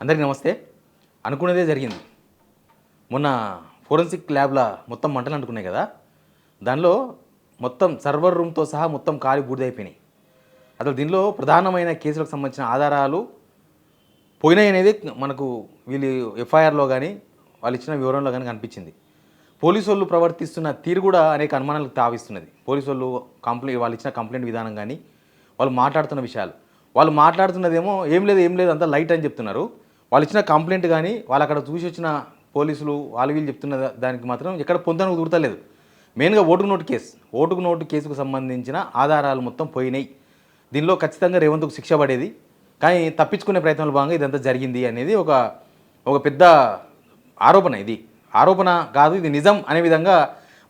అందరికీ నమస్తే. అనుకున్నదే జరిగింది. మొన్న ఫోరెన్సిక్ ల్యాబ్ల మొత్తం మంటలు అంటుకున్నాయి కదా, దానిలో మొత్తం సర్వర్ రూమ్తో సహా మొత్తం కాలి బూడిదైపోయినాయి. అసలు దీనిలో ప్రధానమైన కేసులకు సంబంధించిన ఆధారాలు పోయినాయి అనేది మనకు వీళ్ళు ఎఫ్ఐఆర్లో కానీ వాళ్ళు ఇచ్చిన వివరంలో కానీ కనిపించింది. పోలీసు వాళ్ళు ప్రవర్తిస్తున్న తీరు కూడా అనేక అనుమానాలకు తావిస్తున్నది. పోలీసు వాళ్ళు వాళ్ళు ఇచ్చిన కంప్లైంట్ విధానం కానీ వాళ్ళు మాట్లాడుతున్న విషయాలు, వాళ్ళు మాట్లాడుతున్నదేమో ఏం లేదు అంతా లైట్ అని చెప్తున్నారు. వాళ్ళు ఇచ్చిన కంప్లైంట్ కానీ వాళ్ళు అక్కడ చూసి వచ్చిన పోలీసులు వీళ్ళు చెప్తున్న దానికి మాత్రం ఎక్కడ పొందనకు దూరతలేదు. మెయిన్గా ఓటుకు నోటు కేసుకు సంబంధించిన ఆధారాలు మొత్తం పోయినాయి. దీనిలో ఖచ్చితంగా రేవంత్కు శిక్ష పడేది, కానీ తప్పించుకునే ప్రయత్నంలో భాగంగా ఇదంతా జరిగింది అనేది ఒక పెద్ద ఆరోపణ. ఇది ఆరోపణ కాదు, ఇది నిజం అనే విధంగా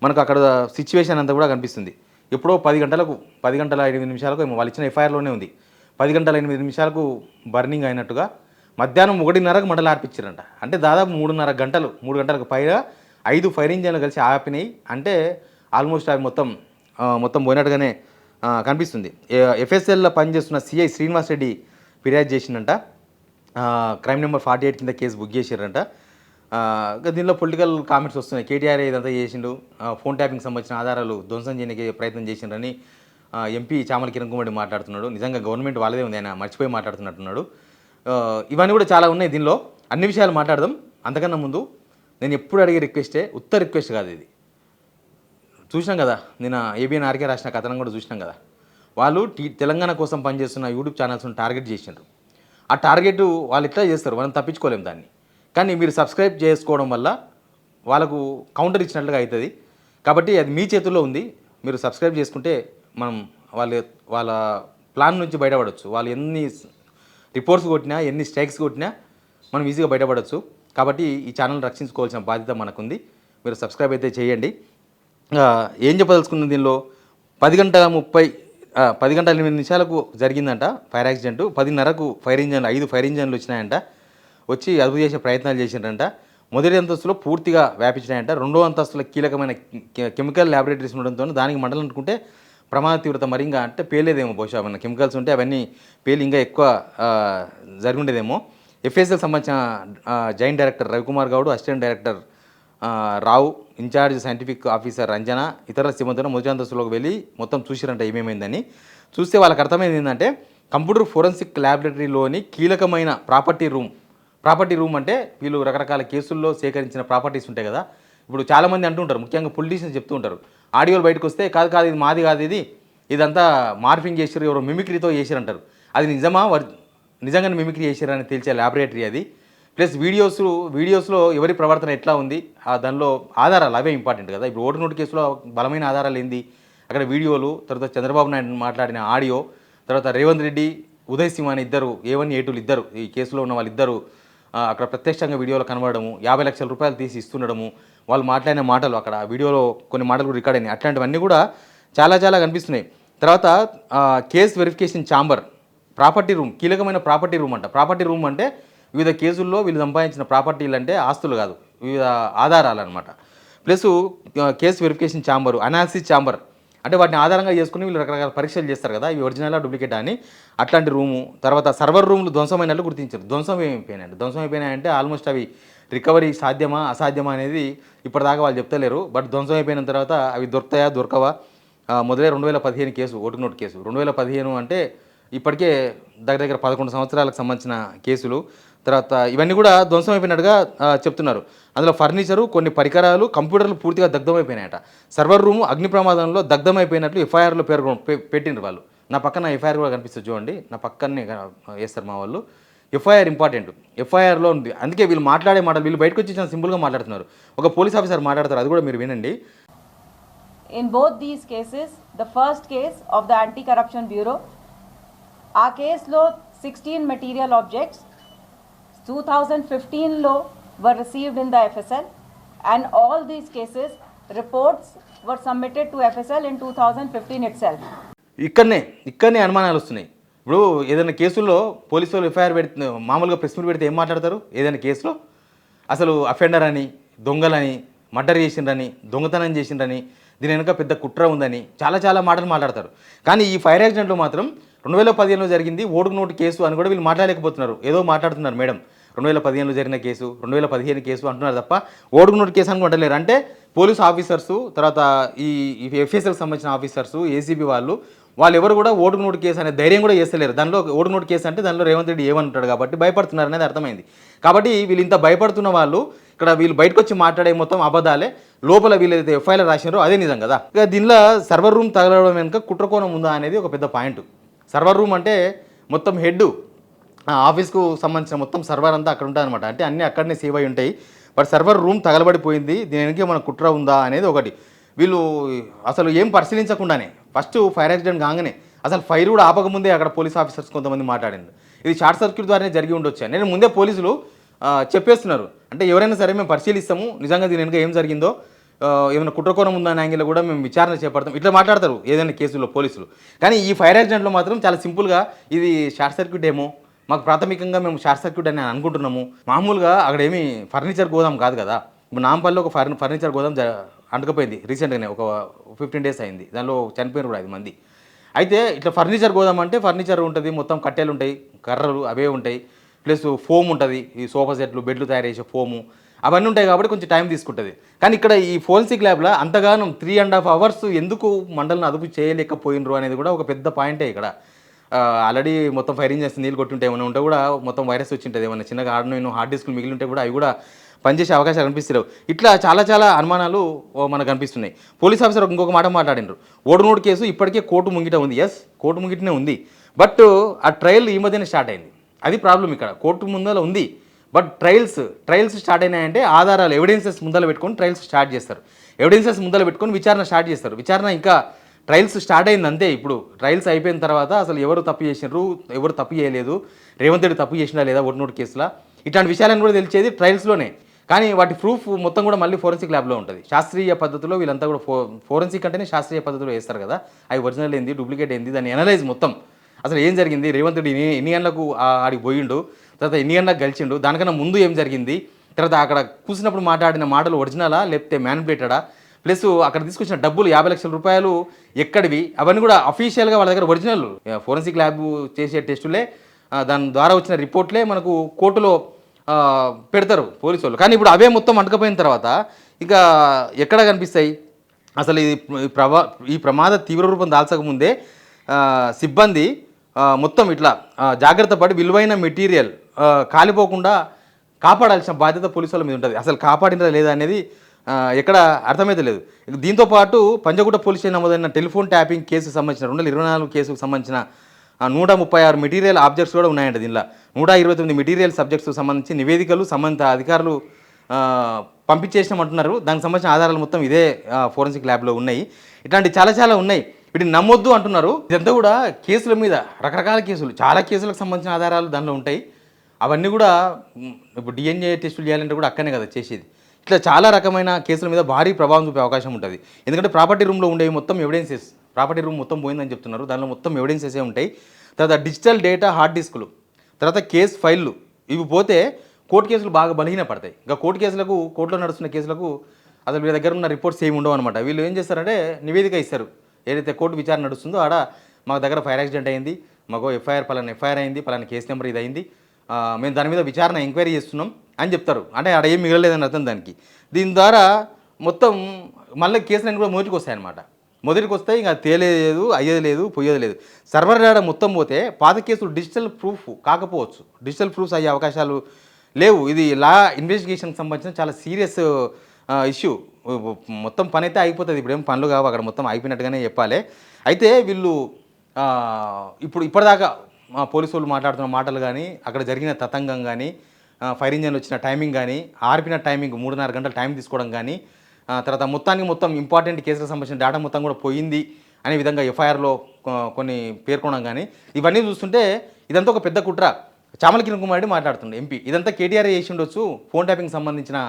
మనకు అక్కడ సిచ్యువేషన్ అంతా కూడా కనిపిస్తుంది. ఎప్పుడో 10 గంటల 8 నిమిషాలకు వాళ్ళు ఇచ్చిన ఎఫ్ఐఆర్లోనే ఉంది. 10 గంటల 8 నిమిషాలకు బర్నింగ్ అయినట్టుగా మధ్యాహ్నం 1:30కు మంటలు ఆర్పించారంట. అంటే దాదాపు 3 గంటలకు పైగా 5 ఫైర్ ఇంజన్లు కలిసి ఆపినాయి. అంటే ఆల్మోస్ట్ అవి మొత్తం పోయినట్టుగానే కనిపిస్తుంది. ఎఫ్ఎస్ఎల్లో పనిచేస్తున్న సిఐ శ్రీనివాస్ రెడ్డి ఫిర్యాదు చేసిందంట. క్రైమ్ నెంబర్ 48 కింద కేసు బుక్ చేశారంట. దీనిలో పొలిటికల్ కామెంట్స్ వస్తున్నాయి. కేటీఆర్ ఇదంతా చేసిండు, ఫోన్ ట్యాపింగ్ సంబంధించిన ఆధారాలు ధ్వంసం చేయడానికి ప్రయత్నం చేసిండ్రని ఎంపీ చామల కిరణ్ కుమార్ మాట్లాడుతున్నాడు. నిజంగా గవర్నమెంట్ వాళ్ళదే ఉంది, ఆయన మర్చిపోయి మాట్లాడుతున్నట్టున్నాడు. ఇవన్నీ కూడా చాలా ఉన్నాయి. దీనిలో అన్ని విషయాలు మాట్లాడదాం. అంతకన్నా ముందు నేను ఎప్పుడు అడిగే రిక్వెస్టే, రిక్వెస్ట్ కాదు ఇది. చూసినాం కదా, నేను ఏబిఎన్ ఆర్కే రాసిన కథనం కూడా చూసినాం కదా. వాళ్ళు తెలంగాణ కోసం పనిచేస్తున్న యూట్యూబ్ ఛానల్స్ను టార్గెట్ చేసిండ్రు. ఆ టార్గెట్ వాళ్ళు ఇట్లా చేస్తారు, మనం తప్పించుకోలేము దాన్ని. కానీ మీరు సబ్స్క్రైబ్ చేసుకోవడం వల్ల వాళ్ళకు కౌంటర్ ఇచ్చినట్లుగా అవుతుంది. కాబట్టి అది మీ చేతుల్లో ఉంది. మీరు సబ్స్క్రైబ్ చేసుకుంటే మనం వాళ్ళ ప్లాన్ నుంచి బయటపడవచ్చు. వాళ్ళు ఎన్ని రిపోర్ట్స్ కొట్టినా, ఎన్ని స్ట్రైక్స్ కొట్టినా మనం ఈజీగా బయటపడవచ్చు. కాబట్టి ఈ ఛానల్ రక్షించుకోవాల్సిన బాధ్యత మనకుంది. మీరు సబ్స్క్రైబ్ అయితే చేయండి. ఏం చెప్పదలుచుకున్నది దీనిలో 10 గంటల 8 నిమిషాలకు జరిగిందంట ఫైర్ యాక్సిడెంట్. 10:30కు 5 ఫైర్ ఇంజన్లు వచ్చినాయంట. వచ్చి అదుపు చేసే ప్రయత్నాలు చేసిండ్రంట. మొదటి అంతస్తులో పూర్తిగా వ్యాపించినాయంట. రెండో అంతస్తులో కీలకమైన కెమికల్ ల్యాబొరేటరీస్ ఉండడంతో దానికి మంటలు అంటుకుంటే ప్రమాద తీవ్రత మరింగా అంటే పేలేదేమో. బహుశా మన కెమికల్స్ ఉంటే అవన్నీ పేలి ఇంకా ఎక్కువ జరిగి ఉండేదేమో. ఎఫ్ఎస్ఎల్ సంబంధించిన joint director Ravikumar Goud, assistant director Rao, incharge scientific officer Ranjana, ఇతర సిబ్బందితో మొదటి అంతస్తులోకి వెళ్ళి మొత్తం చూసిరంట ఏమేమైందని. చూస్తే వాళ్ళకి అర్థమైంది ఏంటంటే కంప్యూటర్ ఫోరెన్సిక్ ల్యాబొరేటరీలోని కీలకమైన ప్రాపర్టీ రూమ్ అంటే వీళ్ళు రకరకాల కేసుల్లో సేకరించిన ప్రాపర్టీస్ ఉంటాయి కదా. ఇప్పుడు చాలామంది అంటుంటారు, ముఖ్యంగా పొలిటీషియన్స్ చెప్తూ ఉంటారు, ఆడియోలు బయటకు వస్తే కాదు ఇది మాది కాదు, ఇదంతా మార్ఫింగ్ చేసారు, ఎవరో మిమిక్రీతో చేసారంటారు. అది నిజంగానే మిమిక్రీ చేశారని తెలిసే ల్యాబొరేటరీ అది. ప్లస్ వీడియోస్లో ఎవరి ప్రవర్తన ఎట్లా ఉంది, దానిలో ఆధారాలు అవే ఇంపార్టెంట్ కదా. ఇప్పుడు ఓటు నోటు కేసులో బలమైన ఆధారాలు ఏంది, అక్కడ వీడియోలు, తర్వాత చంద్రబాబు నాయుడు మాట్లాడిన ఆడియో, తర్వాత రేవంత్ రెడ్డి, ఉదయ్ సింహ అని ఇద్దరు A1 A2 ఇద్దరు ఈ కేసులో ఉన్న వాళ్ళిద్దరు అక్కడ ప్రత్యక్షంగా వీడియోలో కనబడము, 50 లక్షల రూపాయలు తీసి ఇస్తుండడము, వాళ్ళు మాట్లాడిన మాటలు, అక్కడ వీడియోలో కొన్ని మాటలు కూడా రికార్డ్ అయినాయి. అట్లాంటివన్నీ కూడా చాలా కనిపిస్తున్నాయి. తర్వాత case verification chamber, property room, కీలకమైన ప్రాపర్టీ రూమ్ అంట. ప్రాపర్టీ రూమ్ అంటే వివిధ కేసుల్లో వీళ్ళు సంపాదించిన ప్రాపర్టీలు అంటే ఆస్తులు కాదు, వివిధ ఆధారాలు అనమాట. Plus case verification chamber, analysis chamber అంటే వాటిని ఆధారంగా చేసుకుని వీళ్ళు రకరకాల పరీక్షలు చేస్తారు కదా, ఇవి ఒరిజినలా డూప్లికేట్ అని. అట్లాంటి రూము. తర్వాత సర్వర్ రూమ్లు ధ్వంసమైనట్లు గుర్తించారు. ధ్వంసం అయిపోయినాయంటే ఆల్మోస్ట్ అవి రికవరీ సాధ్యమా అసాధ్యమా అనేది ఇప్పటిదాకా వాళ్ళు చెప్తలేరు. బట్ ధ్వంసం అయిపోయిన తర్వాత అవి దొరుకుతాయా దొరకవా. మొదలై 2015 కేసు, ఓటుకు నోటు కేసు. 2015 అంటే ఇప్పటికే దగ్గర 11 సంవత్సరాలకు సంబంధించిన కేసులు. తర్వాత ఇవన్నీ కూడా ధ్వంసం అయిపోయినట్టుగా చెప్తున్నారు. అందులో ఫర్నిచరు, కొన్ని పరికరాలు, కంప్యూటర్లు పూర్తిగా దగ్ధమైపోయినాయట. సర్వర్ రూము అగ్ని ప్రమాదంలో దగ్ధమైపోయినట్లు ఎఫ్ఐఆర్లో పెట్టిండ్రు వాళ్ళు. నా పక్కన ఎఫ్ఐఆర్ కూడా కనిపిస్తుంది చూడండి, నా పక్కనే వేస్తారు మా వాళ్ళు. ఎఫ్ఐఆర్ ఇంపార్టెంట్, ఎఫ్ఐఆర్లో ఉంది. అందుకే వీళ్ళు మాట్లాడే మాటలు వీళ్ళు బయటకు వచ్చి చాలా సింపుల్గా మాట్లాడుతున్నారు. ఒక పోలీస్ ఆఫీసర్ మాట్లాడతారు, అది కూడా మీరు వినండి. In both these cases, the first case of the Anti-Corruption Bureau, our case lo 16 material objects 2015 lo were received in the FSL, and all these cases reports were submitted to FSL in 2015 itself. ఇక్కడనే అనుమానాలు వస్తున్నాయి. ఇప్పుడు ఏదైనా కేసుల్లో police వాళ్ళు FIR పెడితే, మామూలుగా press meet పెడితే ఏం మాట్లాడతారు, ఏదైనా కేసులో అసలు అఫెండర్ అని, దొంగలని, మర్డర్ చేసిండ్రని, దొంగతనం చేసిండ్రని, దీని వెనుక పెద్ద కుట్ర ఉందని చాలా మాటలు మాట్లాడతారు. కానీ ఈ ఫైర్ యాక్సిడెంట్లో మాత్రం 2015లో జరిగింది ఓటుకు నోటు కేసు అని కూడా వీళ్ళు మాట్లాడలేకపోతున్నారు. ఏదో మాట్లాడుతున్నారు మేడం. 2015లో జరిగిన కేసు 2015 కేసు అంటున్నారు తప్ప ఓటుకు నోటు కేసు అనుకుంటలేరు. అంటే పోలీస్ ఆఫీసర్సు, తర్వాత ఈ ఎఫ్ఎస్ఎల్కి సంబంధించిన ఆఫీసర్సు, ఏసీబీ వాళ్ళు ఎవరు కూడా ఓటుకు నోటు కేసు అనే ధైర్యం కూడా చేస్తలేరు. దానిలో ఓటుకు నోటు కేసు అంటే దానిలో రేవంత్ రెడ్డి ఏమంటాడు కాబట్టి భయపడుతున్నారు అనేది అర్థమైంది. కాబట్టి వీళ్ళు ఇంత భయపడుతున్న వాళ్ళు ఇక్కడ వీళ్ళు బయటకు వచ్చి మాట్లాడే మొత్తం అబద్ధాలే, లోపల వీళ్ళైతే ఎఫ్ఐఆర్ రాసినారో అదే నిజం కదా. ఇక దీనిలో సర్వర్ రూమ్ తగలడం వెనుక కుట్రకోణం ఉందా అనేది ఒక పెద్ద పాయింట్. సర్వర్ రూమ్ అంటే మొత్తం హెడ్ ఆఫీస్కు సంబంధించిన మొత్తం సర్వర్ అంతా అక్కడ ఉంటుంది అనమాట. అంటే అన్నీ అక్కడనే సేవ్ అయి ఉంటాయి. బట్ సర్వర్ రూమ్ తగలబడిపోయింది, దీనికి మన కుట్ర ఉందా అనేది ఒకటి. వీళ్ళు అసలు ఏం పరిశీలించకుండానే ఫస్ట్ ఫైర్ యాక్సిడెంట్ కాగానే అసలు ఫైర్ కూడా ఆపకముందే అక్కడ పోలీస్ ఆఫీసర్స్ కొంతమంది మాట్లాడింది. ఇది షార్ట్ సర్క్యూట్ ద్వారానే జరిగి ఉండొచ్చు. నేను ముందే పోలీసులు చెప్పేస్తున్నారు. అంటే ఎవరైనా సరే మేము పరిశీలిస్తాము, నిజంగా దీని వెనుక ఏం జరిగిందో ఏమైనా కుట్రకోణం ఉందా అనే యాంగిల్లో కూడా మేము విచారణ చేపడతాం ఇట్లా మాట్లాడతారు ఏదైనా కేసుల్లో పోలీసులు. కానీ ఈ ఫైర్ యాక్సిడెంట్లో మాత్రం చాలా సింపుల్గా ఇది షార్ట్ సర్క్యూట్ ఏమో, మాకు ప్రాథమికంగా మేము షార్ట్ సర్క్యూట్ అని అనుకుంటున్నాము. మామూలుగా అక్కడ ఏమి ఫర్నిచర్ గోదాం కాదు కదా. ఇప్పుడు నాంపల్లిలో ఒక ఫర్నిచర్ గోదాం అంటుకపోయింది రీసెంట్గానే, ఒక 15 days అయింది. దానిలో చనిపోయిన కూడా 5 మంది. అయితే ఇట్లా ఫర్నిచర్ గోదాం అంటే ఫర్నిచర్ ఉంటుంది, మొత్తం కట్టెలు ఉంటాయి, కర్రలు అవే ఉంటాయి, ప్లస్ ఫోమ్ ఉంటుంది, ఈ సోఫా సెట్లు, బెడ్లు తయారు చేసే ఫోము అవన్నీ ఉంటాయి కాబట్టి కొంచెం టైం తీసుకుంటుంది. కానీ ఇక్కడ ఈ ఫోరెన్సిక్ ల్యాబ్లో అంతగానం 3.5 hours ఎందుకు మంటలను అదుపు చేయలేకపోయినరు అనేది కూడా ఒక పెద్ద పాయింటే ఇక్కడ. ఆల్రెడీ మొత్తం ఫైర్ ఇంజన్స్ నీళ్ళు కొట్టుంటే ఏమైనా ఉంటే కూడా మొత్తం వైరస్ వచ్చి ఉంటుంది, ఏమైనా చిన్నగా హార్డ్ డిస్క్లు మిగిలి ఉంటే కూడా అవి కూడా పనిచేసే అవకాశాలు కనిపిస్తలేవు. ఇట్లా చాలా అనుమానాలు మనకు కనిపిస్తున్నాయి. పోలీస్ ఆఫీసర్ ఇంకొక మాట మాట్లాడినారు, ఓటునోటు కేసు ఇప్పటికే కోర్టు ముంగిట ఉంది. ఎస్, కోర్టు ముంగిటనే ఉంది. బట్ ఆ ట్రయల్ ఈ మధ్యనే స్టార్ట్ అయింది. అది ప్రాబ్లం ఇక్కడ. కోర్టు ముందర ఉంది, బట్ ట్రయల్స్ స్టార్ట్ అయినాయంటే ఆధారాలు ఎవిడెన్సెస్ ముందర పెట్టుకొని ట్రయల్స్ స్టార్ట్ చేస్తారు. ఎవిడెన్సెస్ ముందర పెట్టుకొని విచారణ స్టార్ట్ చేస్తారు. విచారణ ఇంకా ట్రయల్స్ స్టార్ట్ అయింది అంతే. ఇప్పుడు ట్రయల్స్ అయిపోయిన తర్వాత అసలు ఎవరు తప్పు చేసినారు, ఎవరు తప్పు చేయలేదు, రేవంత్ రెడ్డి తప్పు చేసినా లేదా ఓటునోటు కేసులో, ఇట్లాంటి విషయాలను కూడా తెలిసేది ట్రయల్స్లోనే. కానీ వాటి ప్రూఫ్ మొత్తం కూడా మళ్ళీ ఫోరెన్సిక్ ల్యాబ్లో ఉంటుంది. శాస్త్రీయ పద్ధతిలో వీళ్ళంతా కూడా ఫోరెన్సిక్ అంటేనే శాస్త్రీయ పద్ధతిలో వేస్తారు కదా. అవి ఒరిజినల్ ఏంది, డూప్లికేట్ ఏంది, దాన్ని అనలైజ్ మొత్తం అసలు ఏం జరిగింది, రేవంత్ రెడ్డి ఎన్ని గంటలకు ఆడికి పోయిండు, తర్వాత ఎన్ని గంటలకు గెలిచిండు, దానికన్నా ముందు ఏం జరిగింది, తర్వాత అక్కడ కూర్చున్నప్పుడు మాట్లాడిన మాటలు ఒరిజినలా లేకపోతే మ్యానిపులేటెడా, ప్లస్ అక్కడ తీసుకొచ్చిన డబ్బులు 50 లక్షల రూపాయలు ఎక్కడివి, అవన్నీ కూడా అఫీషియల్గా వాళ్ళ దగ్గర ఒరిజినల్ ఫోరెన్సిక్ ల్యాబ్ చేసే టెస్టులే, దాని ద్వారా వచ్చిన రిపోర్ట్లే మనకు కోర్టులో పెడతారు పోలీసు వాళ్ళు. కానీ ఇప్పుడు అవే మొత్తం అంటకపోయిన తర్వాత ఇక ఎక్కడ కనిపిస్తాయి అసలు ఈ ప్రమాద తీవ్ర రూపం దాల్చకముందే సిబ్బంది మొత్తం ఇట్లా జాగ్రత్త పడి విలువైన మెటీరియల్ కాలిపోకుండా కాపాడాల్సిన బాధ్యత పోలీసు వాళ్ళ మీద ఉంటుంది. అసలు కాపాడినదా లేదా అనేది ఎక్కడ అర్థమైతే లేదు. దీంతోపాటు పంజగుట్ట పోలీస్ స్టేషన్ నమోదైన టెలిఫోన్ ట్యాపింగ్ కేసుకు సంబంధించిన 2024 కేసుకు సంబంధించిన 136 మెటీరియల్ ఆబ్జెక్ట్స్ కూడా ఉన్నాయంట. దీనిలో 129 మెటీరియల్ సబ్జెక్ట్స్కు సంబంధించి నివేదికలు సంబంధిత అధికారులు పంపించేసినామంటున్నారు. దానికి సంబంధించిన ఆధారాలు మొత్తం ఇదే ఫోరెన్సిక్ ల్యాబ్లో ఉన్నాయి. ఇట్లాంటి చాలా ఉన్నాయి. వీటిని నమ్మొద్దు అంటున్నారు. ఇదంతా కూడా కేసుల మీద రకరకాల కేసులు, చాలా కేసులకు సంబంధించిన ఆధారాలు దానిలో ఉంటాయి. అవన్నీ కూడా ఇప్పుడు డిఎన్ఏ టెస్టులు చేయాలంటే కూడా అక్కనే కదా చేసేది. ఇట్లా చాలా రకమైన కేసుల మీద భారీ ప్రభావం చూపే అవకాశం ఉంటుంది. ఎందుకంటే ప్రాపర్టీ రూమ్లో ఉండేవి మొత్తం ఎవిడెన్సెస్, ప్రాపర్టీ రూమ్ మొత్తం పోయిందని చెప్తున్నారు. దానిలో మొత్తం ఎవిడెన్సెసే ఉంటాయి. తర్వాత డిజిటల్ డేటా, హార్డ్ డిస్కులు, తర్వాత కేసు ఫైళ్ళు, ఇవి పోతే కోర్టు కేసులు బాగా బలహీన పడతాయి. ఇంకా కోర్టులో నడుస్తున్న కేసులకు అసలు వీళ్ళ దగ్గర ఉన్న రిపోర్ట్స్ ఏమి ఉండవు అనమాట. వీళ్ళు ఏం చేస్తారంటే నివేదిక ఇస్తారు. ఏదైతే కోర్టు విచారణ నడుస్తుందో ఆడ మా దగ్గర ఫైర్ యాక్సిడెంట్ అయింది, మాకు ఎఫ్ఐఆర్ అయింది, పలానా కేసు నెంబర్ ఇది అయింది, మేము దాని మీద విచారణ ఎంక్వైరీ చేస్తున్నాం అని చెప్తారు. అంటే ఆడ ఏం మిగలలేదని అర్థం దానికి. దీని ద్వారా మొత్తం మళ్ళీ కేసులన్నీ కూడా మొదటికి వస్తాయన్నమాట. మొదటికి వస్తాయి, ఇంకా తేలేదు, అయ్యేది లేదు, పోయేది లేదు. సర్వర్ డేటా మొత్తం పోతే పాత కేసులు డిజిటల్ ప్రూఫ్ కాకపోవచ్చు, డిజిటల్ ప్రూఫ్స్ అయ్యే అవకాశాలు లేవు. ఇది లా ఇన్వెస్టిగేషన్కి సంబంధించిన చాలా సీరియస్ ఇష్యూ. మొత్తం పని అయితే అయిపోతుంది. ఇప్పుడు ఏం పనులు కావు, అక్కడ మొత్తం అయిపోయినట్టుగానే చెప్పాలి. అయితే వీళ్ళు ఇప్పటిదాకా పోలీసు వాళ్ళు మాట్లాడుతున్న మాటలు కానీ, అక్కడ జరిగిన తతంగం కానీ, ఫైర్ ఇంజన్ వచ్చిన టైమింగ్ కానీ, ఆర్పిన టైమింగ్ 3.5 గంటల టైం తీసుకోవడం కానీ, తర్వాత మొత్తం ఇంపార్టెంట్ కేసులకు సంబంధించిన డేటా మొత్తం కూడా పోయింది అనే విధంగా ఎఫ్ఐఆర్లో కొన్ని పేర్కొనడం కానీ, ఇవన్నీ చూస్తుంటే ఇదంతా ఒక పెద్ద కుట్ర. చామల కిరణ్ కుమార్ రెడ్డి మాట్లాడుతుండే ఎంపీ, ఇదంతా కేటీఆర్ చేసి ఉండొచ్చు, ఫోన్ ట్యాపింగ్ సంబంధించిన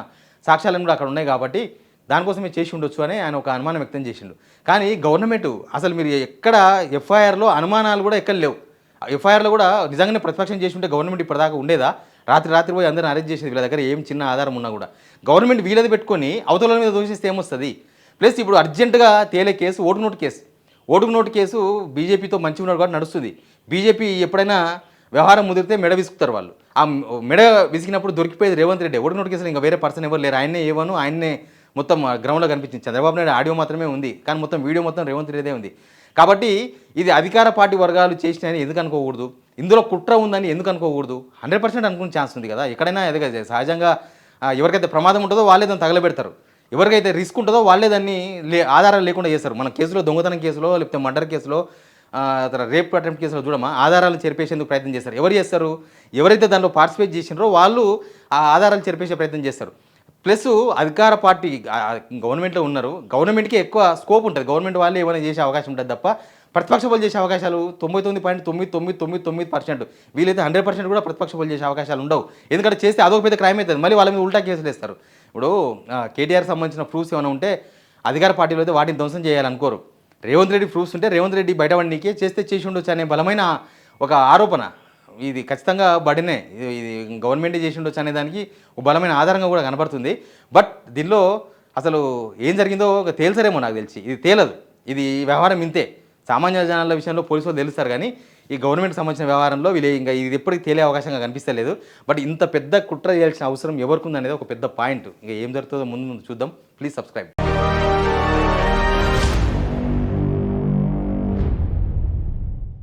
సాక్ష్యాలను కూడా అక్కడ ఉన్నాయి కాబట్టి దానికోసమే చేసి ఉండొచ్చు అని ఆయన ఒక అనుమానం వ్యక్తం చేసిండు. కానీ గవర్నమెంట్ అసలు మీరు ఎక్కడ ఎఫ్ఐఆర్లో అనుమానాలు కూడా ఎక్కడ లేవు. ఎఫ్ఐఆర్లో కూడా నిజంగానే ప్రతిపక్షం చేసి ఉంటే గవర్నమెంట్ ఇప్పటిదాకా ఉండేదా? రాత్రి పోయి అందరిని అరెస్ట్ చేసేది. వీళ్ళ దగ్గర ఏం చిన్న ఆధారం ఉన్నా కూడా గవర్నమెంట్ వీళ్ళది పెట్టుకొని అవతల మీద దోషిస్తే ఏమొస్తుంది? ప్లస్ ఇప్పుడు అర్జెంటుగా తేలే కేసు ఓటుకు నోటు కేసు బీజేపీతో మంచిగా ఉన్నాడు కాబట్టి నడుస్తుంది. బీజేపీ ఎప్పుడైనా వ్యవహారం ముదిరితే మెడ విసుకుతారు వాళ్ళు. ఆ మెడ విసిగినప్పుడు దొరికిపోయేది రేవంత్ రెడ్డి. ఎవడు నోటికేసారు, ఇంకా వేరే పర్సన్ ఎవరు లేరు. ఆయన్నే ఏవను, ఆయన్నే మొత్తం గ్రౌండ్లో కనిపించింది. చంద్రబాబు నాయుడు ఆడియో మాత్రమే ఉంది, కానీ మొత్తం వీడియో మొత్తం రేవంత్ రెడ్డిదే ఉంది. కాబట్టి ఇది అధికార పార్టీ వర్గాలు చేసినాయని ఎందుకు అనుకోకూడదు, ఇందులో కుట్ర ఉందని ఎందుకు అనుకోకూడదు? 100% అనుకునే ఛాన్స్ ఉంది కదా. ఎక్కడైనా ఎదగ సహజంగా ఎవరికైతే ప్రమాదం ఉంటుందో వాళ్ళే దాన్ని తగలబెడతారు, ఎవరికైతే రిస్క్ ఉంటుందో వాళ్ళే దాన్ని ఆధారాలు లేకుండా చేస్తారు. మన కేసులో, దొంగతనం కేసులో, లేకపోతే మర్డర్ కేసులో, రేప్ అటెంప్ట్ కేసులో చూడమా ఆధారాలు చెరిపేసేందుకు ప్రయత్నం చేస్తారు. ఎవరు చేస్తారు? ఎవరైతే దాంట్లో పార్టిసిపేట్ చేసినారో వాళ్ళు ఆ ఆధారాలు చెరిపేసే ప్రయత్నం చేస్తారు. ప్లస్ అధికార పార్టీ గవర్నమెంట్లో ఉన్నారు, గవర్నమెంట్కి ఎక్కువ స్కోప్ ఉంటుంది, గవర్నమెంట్ వాళ్ళే ఏమైనా చేసే అవకాశం ఉంటుంది తప్ప ప్రతిపక్ష బలు చేసే అవకాశాలు 99.9999%, వీలైతే 100% కూడా ప్రతిపక్ష బలు చేసే అవకాశాలు ఉండవు. ఎందుకంటే చేస్తే అదొక పెద్ద క్రైమ్ అవుతుంది, మళ్ళీ వాళ్ళ మీద ఉల్టా కేసులు వేస్తారు. ఇప్పుడు కేటీఆర్ సంబంధించిన ప్రూఫ్స్ ఏమైనా ఉంటే అధికార పార్టీలో అయితే వాటిని ధ్వంసం చేయాలనుకోరు. రేవంత్ రెడ్డి ప్రూఫ్స్ ఉంటే రేవంత్ రెడ్డి బయటపడినీకే చేస్తే చేసి ఉండొచ్చు అనే బలమైన ఒక ఆరోపణ ఇది ఖచ్చితంగా బడినే, ఇది గవర్నమెంటే చేసి ఉండొచ్చు అనే దానికి ఒక బలమైన ఆధారంగా కూడా కనబడుతుంది. బట్ దీనిలో అసలు ఏం జరిగిందో తేల్చరేమో నాకు తెలిసి, ఇది తేలదు. ఇది వ్యవహారం ఇంతే. సామాన్య జనాల విషయంలో పోలీసులు తెలుస్తారు, కానీ ఈ గవర్నమెంట్కి సంబంధించిన వ్యవహారంలో వీళ్ళు ఇంకా ఇది ఎప్పటికీ తేలే అవకాశంగా కనిపిస్తలేదు. బట్ ఇంత పెద్ద కుట్ర చేయాల్సిన అవసరం ఎవరికి ఉందనేది ఒక పెద్ద పాయింట్. ఇంకా ఏం జరుగుతుందో ముందు చూద్దాం. Please subscribe.